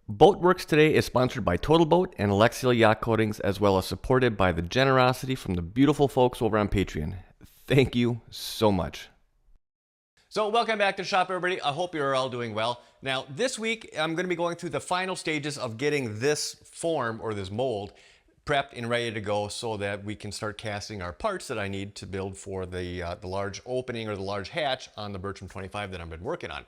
Boatworks today is sponsored by Total Boat and Alexial Yacht Coatings, as well as supported by the generosity from the beautiful folks over on Patreon. Thank you so much. So welcome back to Shop, everybody. I hope you're all doing well. Now, this week, I'm going to be going through the final stages of getting this form or this mold prepped and ready to go so that we can start casting our parts that I need to build for the large opening or the large hatch on the Bertram 25 that I've been working on.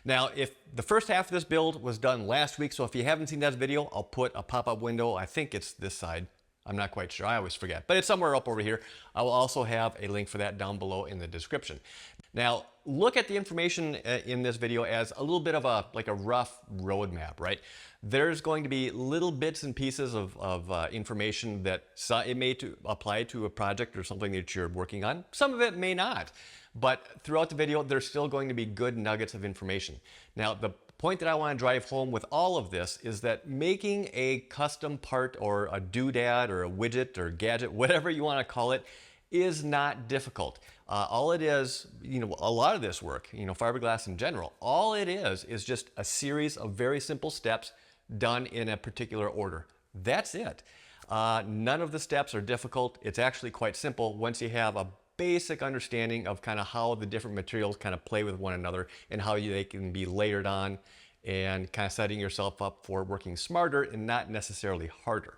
Now, if the first half of this build was done last week, so if you haven't seen that video, I'll put a pop-up window. I think it's this side. I'm not quite sure. I always forget, but it's somewhere up over here. I will also have a link for that down below in the description. Now, look at the information in this video as a little bit of a rough roadmap, right? There's going to be little bits and pieces of information that it may apply to a project or something that you're working on. Some of it may not, but throughout the video, there's still going to be good nuggets of information. Now, the point that I want to drive home with all of this is that making a custom part or a doodad or a widget or gadget, whatever you want to call it, is not difficult. All it is, a lot of this work, fiberglass in general, all it is just a series of very simple steps done in a particular order. That's it. None of the steps are difficult. It's actually quite simple once you have a basic understanding of kind of how the different materials kind of play with one another and how they can be layered on, and kind of setting yourself up for working smarter and not necessarily harder.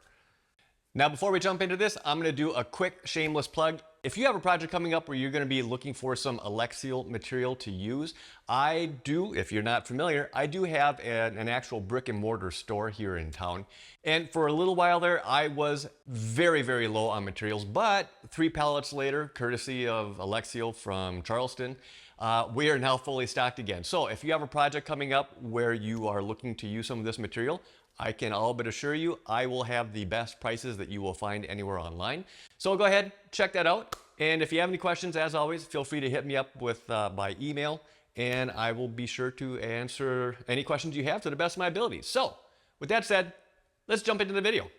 Now, before we jump into this, I'm going to do a quick shameless plug. If you have a project coming up where you're going to be looking for some Alexial material to use, I do, if you're not familiar, I do have an actual brick and mortar store here in town. And for a little while there, I was very, very low on materials, but 3 pallets later, courtesy of Alexial from Charleston, we are now fully stocked again. So if you have a project coming up where you are looking to use some of this material, I can all but assure you I will have the best prices that you will find anywhere online. So go ahead, check that out. And if you have any questions, as always, feel free to hit me up with by email, and I will be sure to answer any questions you have to the best of my abilities. So with that said, let's jump into the video.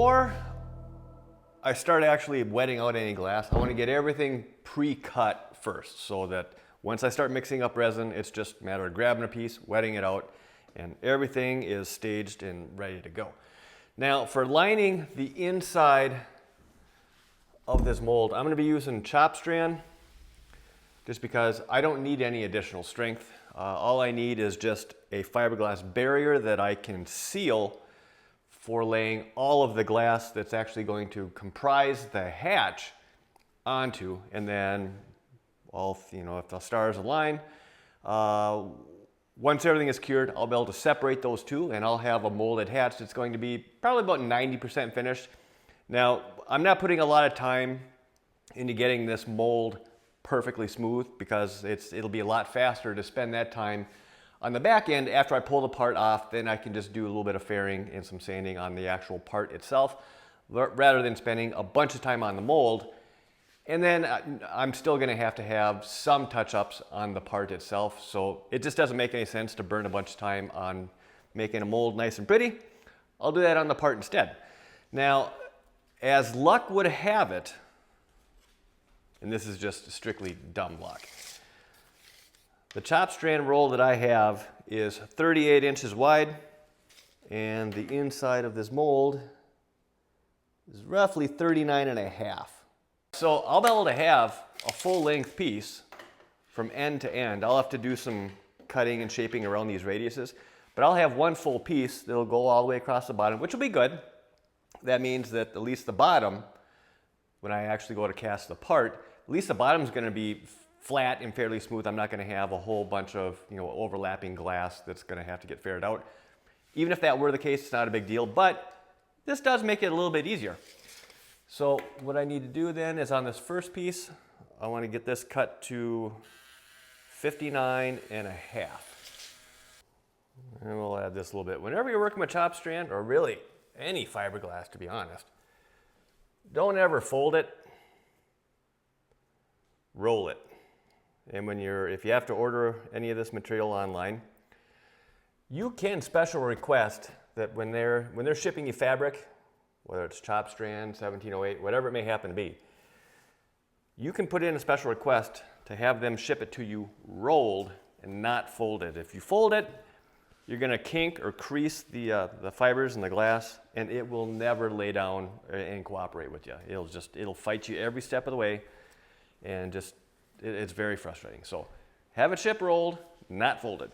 before I start actually wetting out any glass, I want to get everything pre-cut first so that once I start mixing up resin, it's just a matter of grabbing a piece, wetting it out, and everything is staged and ready to go. Now for lining the inside of this mold, I'm going to be using chop strand just because I don't need any additional strength. All I need is just a fiberglass barrier that I can seal for laying all of the glass that's actually going to comprise the hatch onto, and then if the stars align, once everything is cured, I'll be able to separate those two, and I'll have a molded hatch that's going to be probably about 90% finished. Now, I'm not putting a lot of time into getting this mold perfectly smooth because it'll be a lot faster to spend that time on the back end. After I pull the part off, then I can just do a little bit of fairing and some sanding on the actual part itself, rather than spending a bunch of time on the mold. And then I'm still gonna have to have some touch-ups on the part itself, so it just doesn't make any sense to burn a bunch of time on making a mold nice and pretty. I'll do that on the part instead. Now, as luck would have it, and this is just strictly dumb luck, the chop strand roll that I have is 38 inches wide, and the inside of this mold is roughly 39 and a half. So I'll be able to have a full length piece from end to end. I'll have to do some cutting and shaping around these radiuses, but I'll have one full piece that'll go all the way across the bottom, which will be good. That means that at least the bottom, when I actually go to cast the part, at least the bottom is going to be flat and fairly smooth. I'm not going to have a whole bunch of overlapping glass that's going to have to get faired out. Even if that were the case, it's not a big deal, but this does make it a little bit easier. So what I need to do then is on this first piece, I want to get this cut to 59 and a half. And we'll add this a little bit. Whenever you're working with chop strand, or really any fiberglass to be honest, don't ever fold it, roll it. And if you have to order any of this material online, you can special request that when they're shipping you fabric, whether it's chop strand, 1708, whatever it may happen to be, you can put in a special request to have them ship it to you rolled and not folded. If you fold it, you're going to kink or crease the fibers in the glass, and it will never lay down and cooperate with you. It'll fight you every step of the way, and it's very frustrating. So have it ship rolled, not folded.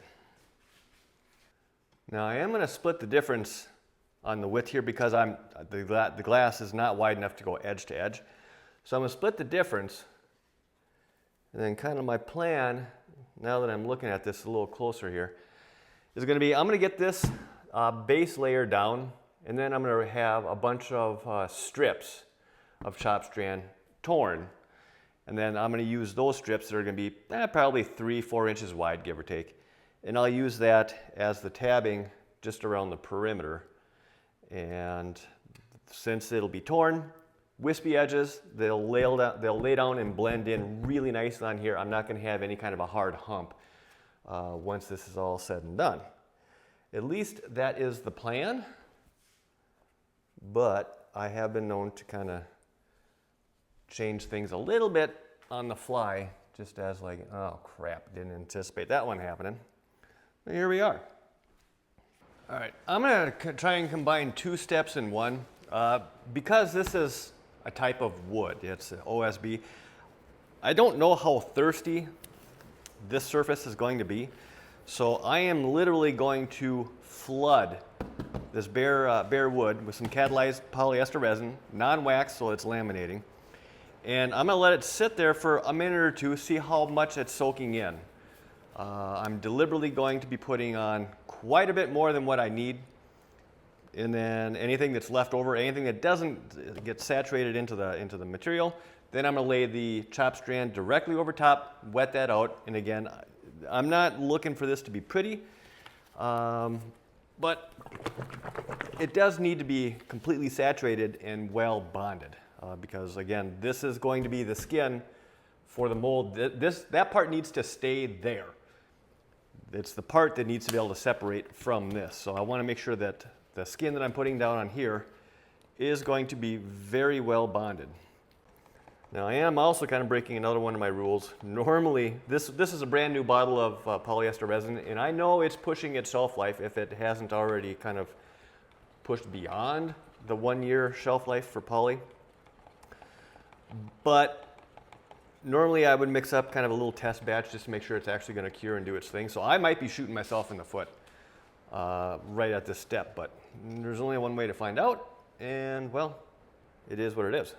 Now I am going to split the difference on the width here because the glass is not wide enough to go edge to edge. So I'm going to split the difference, and then kind of my plan, now that I'm looking at this a little closer here, is going to be I'm going to get this base layer down, and then I'm going to have a bunch of strips of chop strand torn, and then I'm going to use those strips that are going to be probably 3-4 inches wide, give or take, and I'll use that as the tabbing just around the perimeter. And since it'll be torn, wispy edges, they'll lay down and blend in really nice on here. I'm not going to have any kind of a hard hump once this is all said and done. At least that is the plan, but I have been known to kind of change things a little bit on the fly, just as like, oh crap, didn't anticipate that one happening. But here we are. All right, I'm going to try and combine two steps in one. Because this is a type of wood, it's OSB, I don't know how thirsty this surface is going to be. So I am literally going to flood this bare wood with some catalyzed polyester resin, non-wax, so it's laminating. And I'm going to let it sit there for a minute or two, see how much it's soaking in. I'm deliberately going to be putting on quite a bit more than what I need. And then anything that's left over, anything that doesn't get saturated into the material, then I'm going to lay the chop strand directly over top, wet that out. And again, I'm not looking for this to be pretty, but it does need to be completely saturated and well bonded because again, this is going to be the skin for the mold. That part needs to stay there. It's the part that needs to be able to separate from this. So I want to make sure that the skin that I'm putting down on here is going to be very well bonded. Now I am also kind of breaking another one of my rules. Normally, this is a brand new bottle of polyester resin, and I know it's pushing its shelf life if it hasn't already kind of pushed beyond the 1 year shelf life for poly. But normally I would mix up kind of a little test batch just to make sure it's actually going to cure and do its thing. So I might be shooting myself in the foot right at this step, but there's only one way to find out, and well, it is what it is.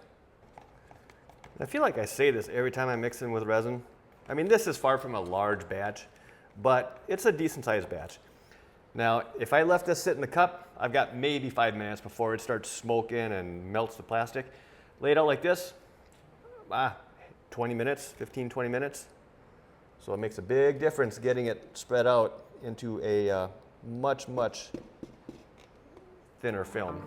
I feel like I say this every time I mix in with resin. I mean, this is far from a large batch, but it's a decent sized batch. Now, if I left this sit in the cup, I've got maybe 5 minutes before it starts smoking and melts the plastic. Lay it out like this, 20 minutes, 15, 20 minutes. So it makes a big difference getting it spread out into a much, much thinner film.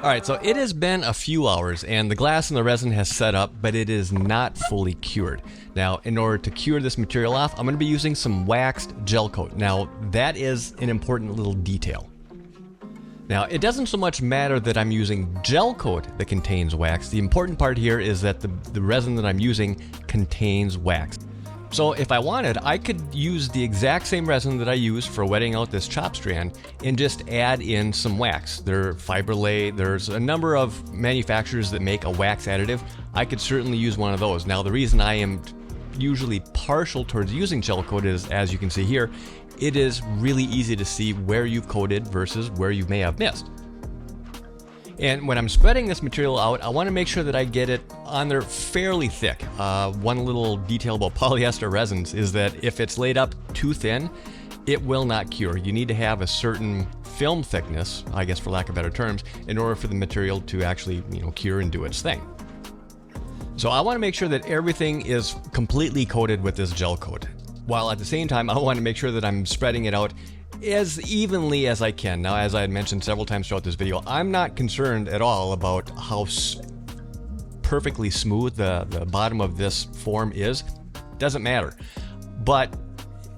Alright, so it has been a few hours and the glass and the resin has set up, but it is not fully cured. Now, in order to cure this material off, I'm going to be using some waxed gel coat. Now, that is an important little detail. Now, it doesn't so much matter that I'm using gel coat that contains wax. The important part here is that the resin that I'm using contains wax. So if I wanted, I could use the exact same resin that I use for wetting out this chop strand and just add in some wax. There's a number of manufacturers that make a wax additive. I could certainly use one of those. Now, the reason I am usually partial towards using gel coat is, as you can see here, it is really easy to see where you've coated versus where you may have missed. And when I'm spreading this material out, I want to make sure that I get it on there fairly thick. One little detail about polyester resins is that if it's laid up too thin, it will not cure. You need to have a certain film thickness, I guess for lack of better terms, in order for the material to actually, cure and do its thing. So I want to make sure that everything is completely coated with this gel coat, while at the same time I want to make sure that I'm spreading it out as evenly as I can. Now, as I had mentioned several times throughout this video, I'm not concerned at all about how perfectly smooth the bottom of this form is. Doesn't matter. But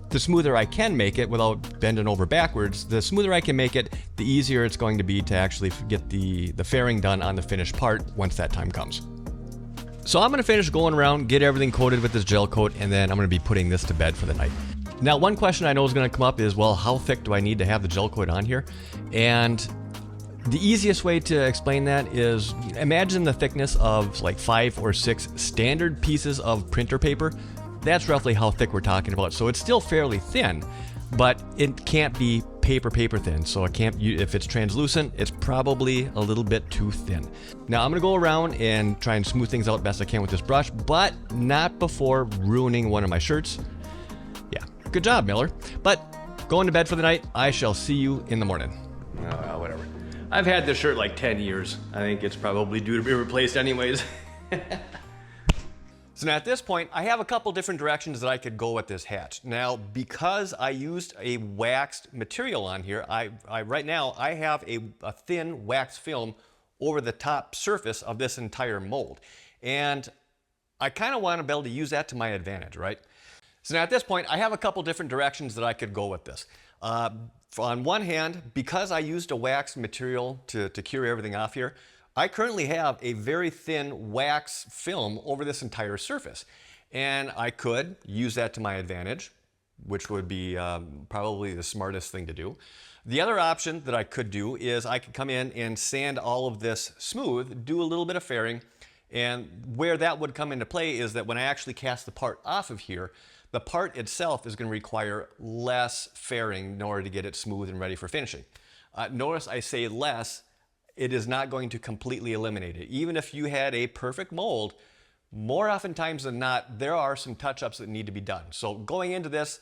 the smoother I can make it without bending over backwards, the smoother I can make it, the easier it's going to be to actually get the fairing done on the finished part once that time comes. So I'm going to finish going around, get everything coated with this gel coat, and then I'm going to be putting this to bed for the night. Now, one question I know is going to come up is, well, how thick do I need to have the gel coat on here? And the easiest way to explain that is, imagine the thickness of like 5 or 6 standard pieces of printer paper. That's roughly how thick we're talking about. So it's still fairly thin, but it can't be paper thin. So it can't, if it's translucent, it's probably a little bit too thin. Now I'm going to go around and try and smooth things out best I can with this brush, but not before ruining one of my shirts. Yeah, good job, Miller. But going to bed for the night, I shall see you in the morning. Whatever. I've had this shirt like 10 years. I think it's probably due to be replaced anyways. So now at this point, I have a couple different directions that I could go with this hat. Now, because I used a waxed material on here, right now I have a thin wax film over the top surface of this entire mold. And I kind of want to be able to use that to my advantage, right? So now at this point, I have a couple different directions that I could go with this. On one hand, because I used a waxed material to cure everything off here, I currently have a very thin wax film over this entire surface. And I could use that to my advantage, which would be probably the smartest thing to do. The other option that I could do is I could come in and sand all of this smooth, do a little bit of fairing, and where that would come into play is that when I actually cast the part off of here, the part itself is going to require less fairing in order to get it smooth and ready for finishing. Notice I say less. It is not going to completely eliminate it. Even if you had a perfect mold, more oftentimes than not, there are some touch-ups that need to be done. So going into this,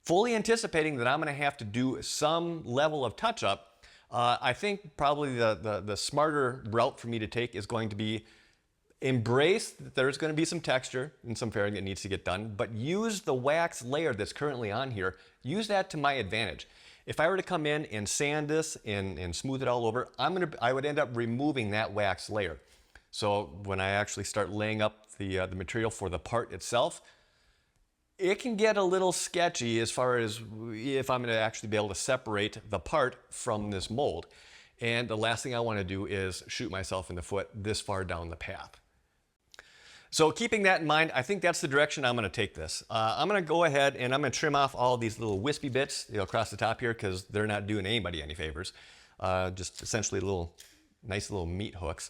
fully anticipating that I'm going to have to do some level of touch-up, I think probably the smarter route for me to take is going to be embrace that there's going to be some texture and some fairing that needs to get done, but use the wax layer that's currently on here, use that to my advantage. If I were to come in and sand this and smooth it all over, I would end up removing that wax layer. So when I actually start laying up the material for the part itself, it can get a little sketchy as far as if I'm going to actually be able to separate the part from this mold. And the last thing I want to do is shoot myself in the foot this far down the path. So keeping that in mind, I think that's the direction I'm going to take this. I'm going to go ahead and I'm going to trim off all these little wispy bits across the top here because they're not doing anybody any favors. Just essentially nice little meat hooks.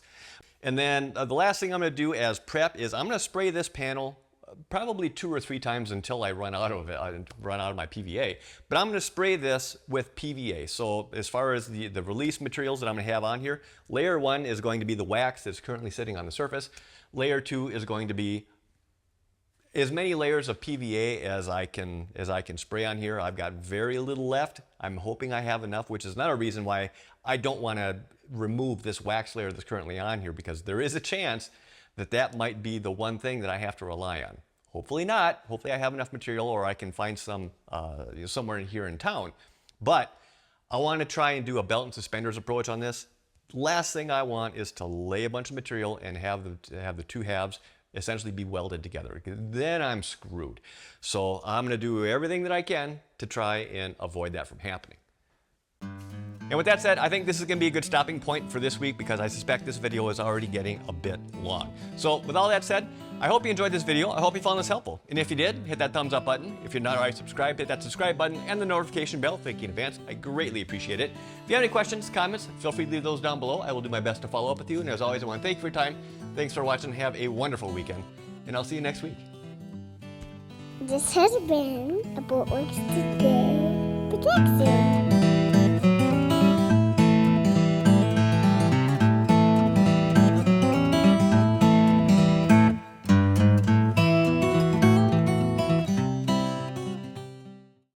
And then the last thing I'm going to do as prep is I'm going to spray this panel probably 2 or 3 times until I run out of it, run out of my PVA. But I'm going to spray this with PVA. So as far as the release materials that I'm going to have on here, layer 1 is going to be the wax that's currently sitting on the surface. Layer 2 is going to be as many layers of PVA as I can spray on here. I've got very little left. I'm hoping I have enough, which is another reason why I don't want to remove this wax layer that's currently on here, because there is a chance that might be the one thing that I have to rely on. Hopefully not. Hopefully I have enough material, or I can find some somewhere in here in town. But I want to try and do a belt and suspenders approach on this. Last thing I want is to lay a bunch of material and have the two halves essentially be welded together. Then I'm screwed. So I'm going to do everything that I can to try and avoid that from happening. And with that said, I think this is going to be a good stopping point for this week because I suspect this video is already getting a bit long. So with all that said, I hope you enjoyed this video. I hope you found this helpful. And if you did, hit that thumbs up button. If you're not already subscribed, hit that subscribe button and the notification bell. Thank you in advance. I greatly appreciate it. If you have any questions, comments, feel free to leave those down below. I will do my best to follow up with you. And as always, I want to thank you for your time. Thanks for watching. Have a wonderful weekend. And I'll see you next week. This has been a Boatworks Today production.